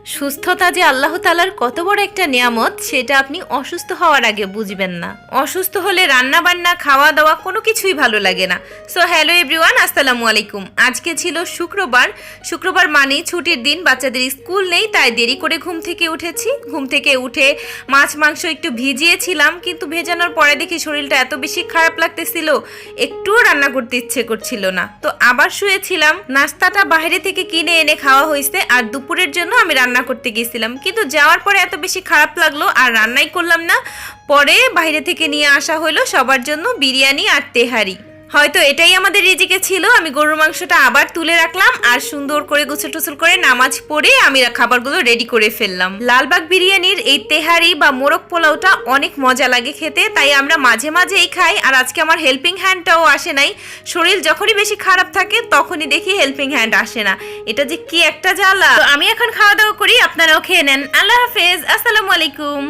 সুস্থতা যে আল্লাহ তাআলার কত বড় একটা নিয়ামত সেটা আপনি অসুস্থ হওয়ার আগে বুঝবেন না। অসুস্থ হলে রান্না বান্না খাওয়া দাওয়া কোনো কিছুই ভালো লাগে না। সো হ্যালো এভরিওয়ান, আসসালামু আলাইকুম। আজকে ছিল শুক্রবার মানেই ছুটির দিন, বাচ্চাদের স্কুল নেই, তাই দেরি করে ঘুম থেকে উঠেছি। ঘুম থেকে উঠে মাছ মাংস একটু ভিজিয়েছিলাম, কিন্তু ভেজানোর পরে দেখি শরীরটা এত বেশি খারাপ লাগতেছিল, একটুও রান্না করতে ইচ্ছে করছিল না। তো আবার শুয়েছিলাম। নাস্তাটা বাইরে থেকে কিনে এনে খাওয়া হয়েছে, আর দুপুরের জন্য আমি রান্না করতে গেছিলাম, কিন্তু যাওয়ার পরে এত বেশি খারাপ লাগলো আর রান্নাই করলাম না। পরে বাইরে থেকে নিয়ে আসা হলো সবার জন্য বিরিয়ানি আর তেহারি। হয়তো এটাই আমাদের রিজিকে ছিল। আমি গরুর মাংসটা আবার তুলে রাখলাম আর সুন্দর করে গোসল টোসল করে নামাজ পড়ে আমি খাবারগুলো রেডি করে ফেললাম। লালবাগ বিরিয়ানির এই তেহারি বা মোরগ পোলাওটা অনেক মজা লাগে খেতে, তাই আমরা মাঝে মাঝে এই খাই। আর আজকে আমার হেল্পিং হ্যান্ডটাও আসে নাই। শরীর যখনই বেশি খারাপ থাকে তখনই দেখি হেল্পিং হ্যান্ড আসে না। এটা যে কি একটা জ্বালা। তো আমি এখন খাওয়া দাওয়া করি, আপনারাও খেয়ে নেন। আল্লাহ হাফেজ, আসসালামু আলাইকুম।